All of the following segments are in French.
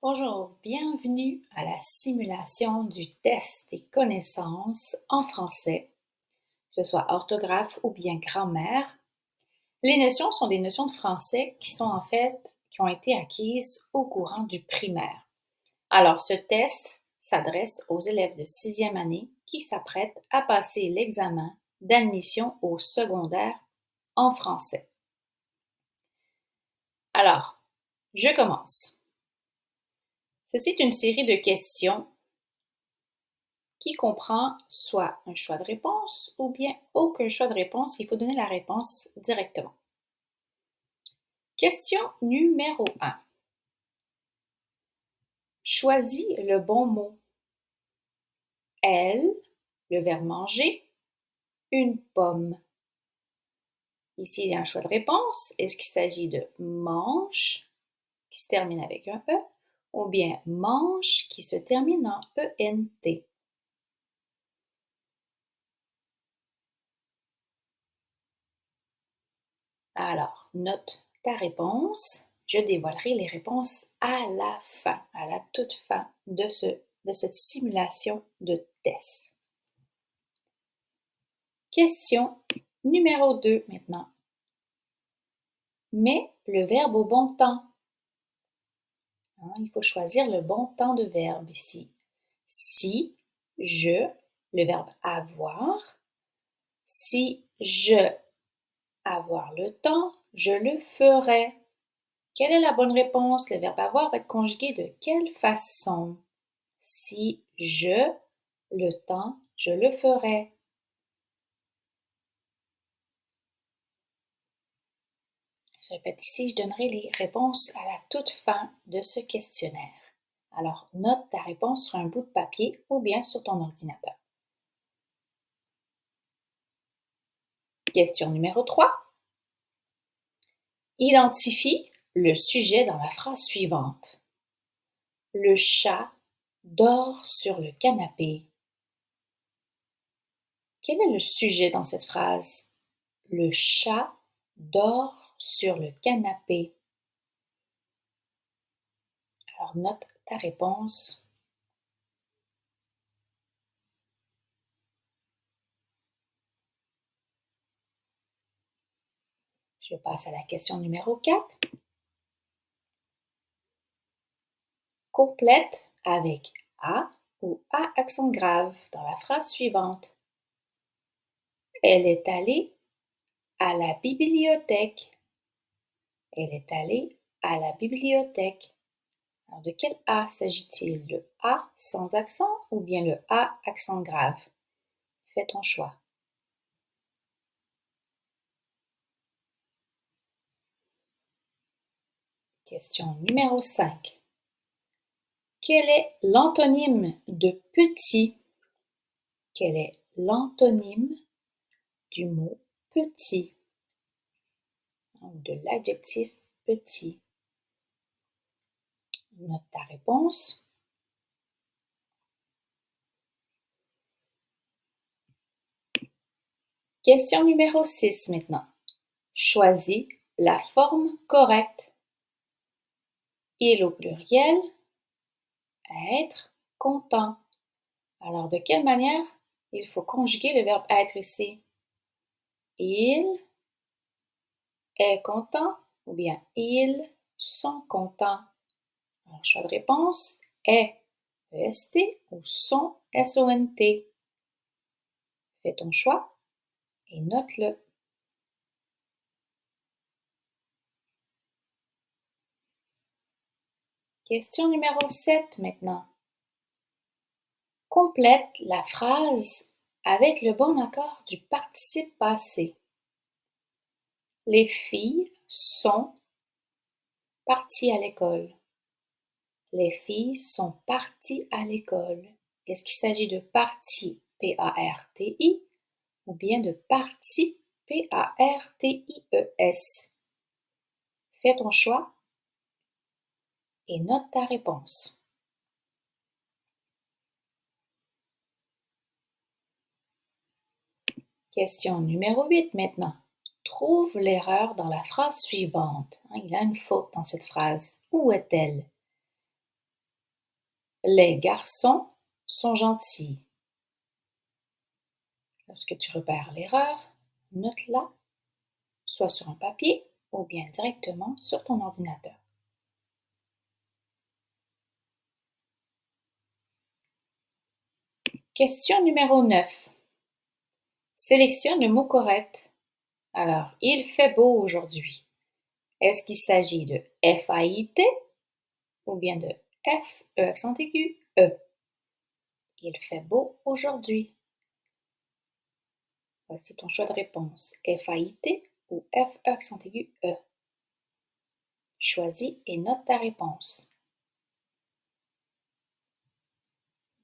Bonjour, bienvenue à la simulation du test des connaissances en français, que ce soit orthographe ou bien grammaire. Les notions sont des notions de français qui ont été acquises au courant du primaire. Alors, ce test s'adresse aux élèves de sixième année qui s'apprêtent à passer l'examen d'admission au secondaire en français. Alors, je commence. Ceci est une série de questions qui comprend soit un choix de réponse ou bien aucun choix de réponse. Il faut donner la réponse directement. Question numéro 1. Choisis le bon mot. Elle, le verbe manger, une pomme. Ici, il y a un choix de réponse. Est-ce qu'il s'agit de mange, qui se termine avec un E, ou bien mange, qui se termine en ENT? Alors, note ta réponse. Je dévoilerai les réponses à la fin, à la toute fin de cette simulation de test. Question numéro 2 maintenant. Mets le verbe au bon temps. Il faut choisir le bon temps de verbe ici. Si, je, le verbe avoir. Si je avoir le temps, je le ferai. Quelle est la bonne réponse? Le verbe avoir va être conjugué de quelle façon? Si je le temps, je le ferai. Je répète ici, je donnerai les réponses à la toute fin de ce questionnaire. Alors, note ta réponse sur un bout de papier ou bien sur ton ordinateur. Question numéro 3. Identifie le sujet dans la phrase suivante. Le chat dort sur le canapé. Quel est le sujet dans cette phrase? Le chat dort sur le canapé. Alors note ta réponse. Je passe à la question numéro 4. Complète avec A ou A accent grave dans la phrase suivante. Elle est allée à la bibliothèque. Elle est allée à la bibliothèque. Alors, de quel A s'agit-il? Le A sans accent ou bien le A accent grave? Fais ton choix. Question numéro 5. Quel est l'antonyme de petit? Quel est l'antonyme du mot petit? Ou de l'adjectif petit? Note ta réponse. Question numéro 6 maintenant. Choisis la forme correcte. Il au pluriel, être, content. Alors, de quelle manière il faut conjuguer le verbe être ici? Il est content ou bien ils sont contents? Alors, choix de réponse est EST ou sont SONT. Fais ton choix et note-le. Question numéro 7 maintenant. Complète la phrase avec le bon accord du participe passé. Les filles sont parties à l'école. Les filles sont parties à l'école. Est-ce qu'il s'agit de partie, P-A-R-T-I, ou bien de partie, P-A-R-T-I-E-S? Fais ton choix et note ta réponse. Question numéro 8 maintenant. Trouve l'erreur dans la phrase suivante. Il y a une faute dans cette phrase. Où est-elle? Les garçons sont gentils. Lorsque tu repères l'erreur, note-la, soit sur un papier ou bien directement sur ton ordinateur. Question numéro 9. Sélectionne le mot correct. Alors, il fait beau aujourd'hui. Est-ce qu'il s'agit de F-A-I-T ou bien de F-E accent aigu E? Il fait beau aujourd'hui. Voici ton choix de réponse. F-A-I-T ou F-E accent aigu E. Choisis et note ta réponse.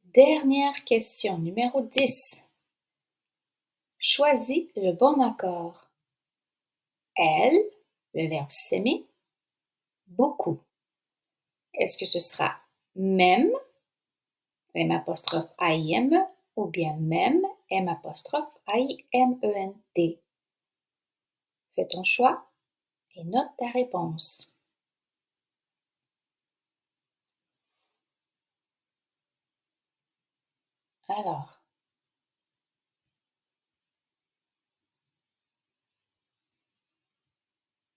Dernière question, numéro 10. Choisis le bon accord. Elle, le verbe s'aimer, beaucoup. Est-ce que ce sera même, M apostrophe A-I-M-E, ou bien même, M apostrophe A-I-M-E-N-T? Fais ton choix et note ta réponse. Alors,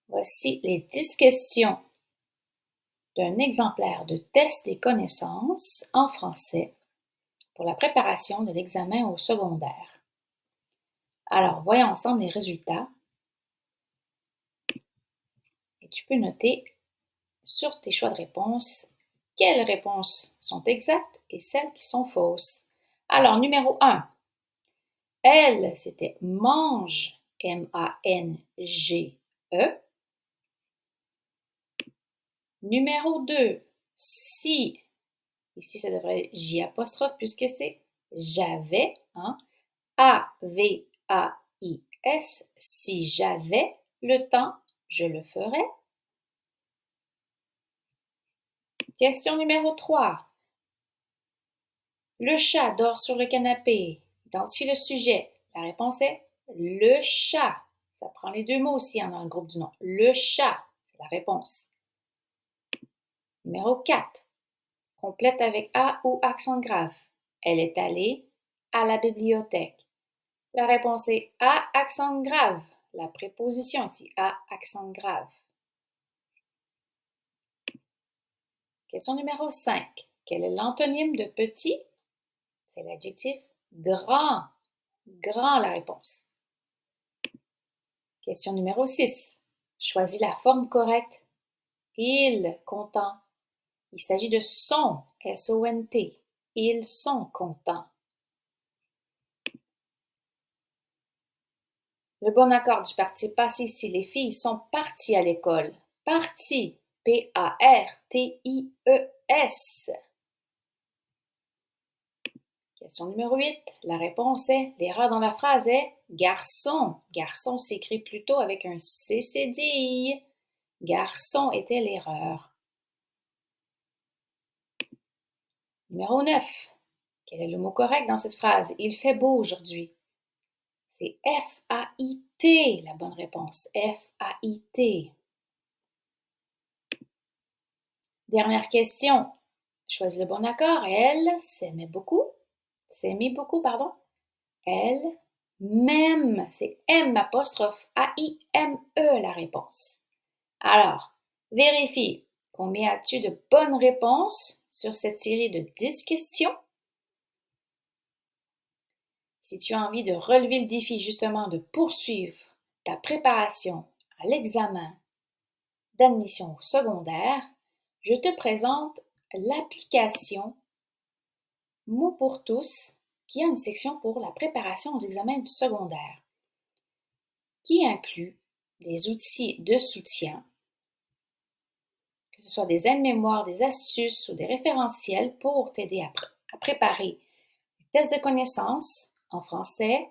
voici les 10 questions d'un exemplaire de test des connaissances en français pour la préparation de l'examen au secondaire. Alors, voyons ensemble les résultats et tu peux noter sur tes choix de réponse quelles réponses sont exactes et celles qui sont fausses. Alors, numéro 1, elle, c'était mange, M-A-N-G-E. Numéro 2, si, ici ça devrait être J apostrophe puisque c'est j'avais, hein? A-V-A-I-S, si j'avais le temps, je le ferais. Question numéro 3. Le chat dort sur le canapé. Identifie le sujet. La réponse est le chat. Ça prend les deux mots aussi dans le groupe du nom. Le chat, c'est la réponse. Numéro 4. Complète avec A ou accent grave. Elle est allée à la bibliothèque. La réponse est A accent grave. La préposition ici, A accent grave. Question numéro 5. Quel est l'antonyme de petit? C'est l'adjectif grand. Grand, la réponse. Question numéro 6. Choisis la forme correcte. Il, content. Il s'agit de sont, S-O-N-T. Ils sont contents. Le bon accord du participe passé ici. Les filles sont parties à l'école. Parties, P-A-R-T-I-E-S. Question numéro 8. La réponse est, l'erreur dans la phrase est garçon. Garçon s'écrit plutôt avec un CCDI. Garçon était l'erreur. Numéro 9. Quel est le mot correct dans cette phrase? Il fait beau aujourd'hui. C'est F-A-I-T, la bonne réponse. F-A-I-T. Dernière question. Choisis le bon accord. Elle s'aimait beaucoup. S'aimait beaucoup, pardon. Elle m'aime. C'est M apostrophe A-I-M-E la réponse. Alors, vérifie. Combien as-tu de bonnes réponses sur cette série de 10 questions? Si tu as envie de relever le défi justement de poursuivre ta préparation à l'examen d'admission au secondaire, je te présente l'application Mots pour tous qui a une section pour la préparation aux examens du secondaire qui inclut des outils de soutien, que ce soit des aides-mémoires, des astuces ou des référentiels pour t'aider à préparer les tests de connaissances en français,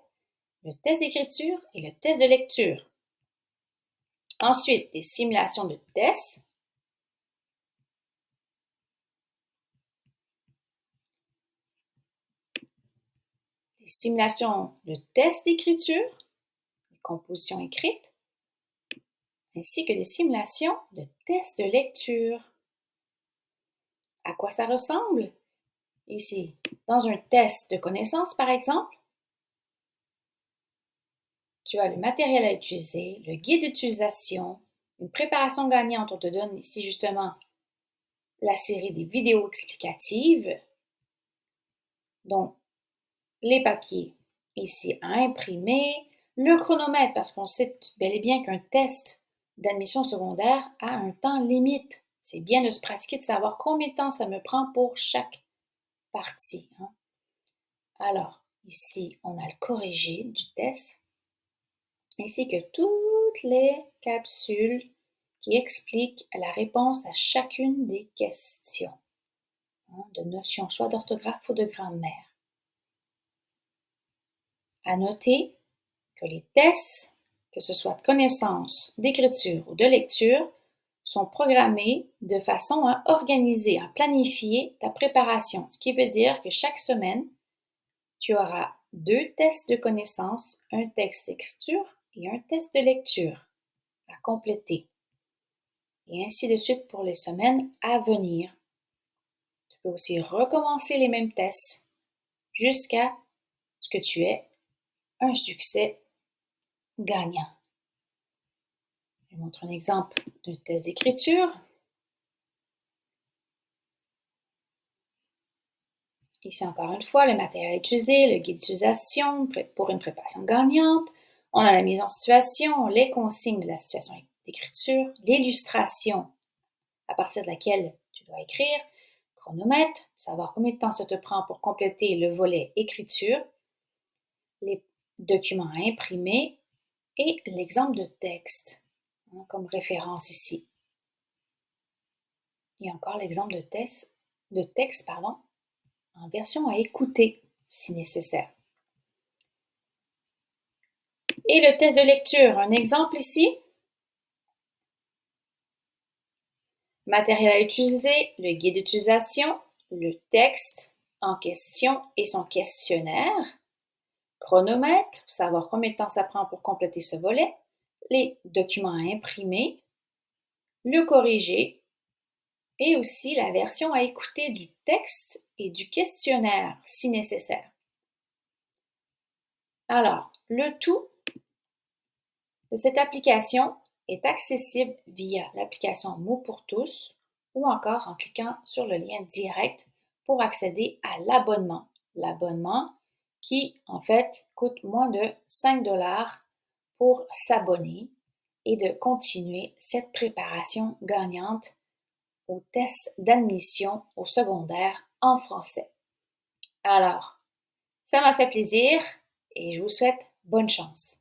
le test d'écriture et le test de lecture. Ensuite, des simulations de tests, des simulations de tests d'écriture, des compositions écrites, ainsi que des simulations de tests de lecture. À quoi ça ressemble? Ici, dans un test de connaissances, par exemple, tu as le matériel à utiliser, le guide d'utilisation, une préparation gagnante. On te donne ici justement la série des vidéos explicatives, donc les papiers ici à imprimer, le chronomètre, parce qu'on sait bel et bien qu'un test d'admission secondaire a un temps limite. C'est bien de se pratiquer, de savoir combien de temps ça me prend pour chaque partie. Alors, ici, on a le corrigé du test, ainsi que toutes les capsules qui expliquent la réponse à chacune des questions, de notions, soit d'orthographe ou de grammaire. À noter que les tests, que ce soit de connaissance, d'écriture ou de lecture, sont programmés de façon à organiser, à planifier ta préparation. Ce qui veut dire que chaque semaine, tu auras 2 tests de connaissance, un test d'écriture et un test de lecture à compléter. Et ainsi de suite pour les semaines à venir. Tu peux aussi recommencer les mêmes tests jusqu'à ce que tu aies un succès gagnant. Je vous montre un exemple d'un test d'écriture. Ici, encore une fois, le matériel utilisé, le guide d'utilisation pour une préparation gagnante. On a la mise en situation, les consignes de la situation d'écriture, l'illustration à partir de laquelle tu dois écrire, chronomètre, savoir combien de temps ça te prend pour compléter le volet écriture, les documents à imprimer et l'exemple de texte, comme référence ici. Et encore l'exemple de texte, en version à écouter si nécessaire. Et le test de lecture, un exemple ici. Matériel à utiliser, le guide d'utilisation, le texte en question et son questionnaire, chronomètre, savoir combien de temps ça prend pour compléter ce volet, les documents à imprimer, le corriger et aussi la version à écouter du texte et du questionnaire si nécessaire. Alors, le tout de cette application est accessible via l'application Mots pour tous ou encore en cliquant sur le lien direct pour accéder à l'abonnement. L'abonnement qui, en fait, coûte moins de 5 $ pour s'abonner et de continuer cette préparation gagnante au test d'admission au secondaire en français. Alors, ça m'a fait plaisir et je vous souhaite bonne chance.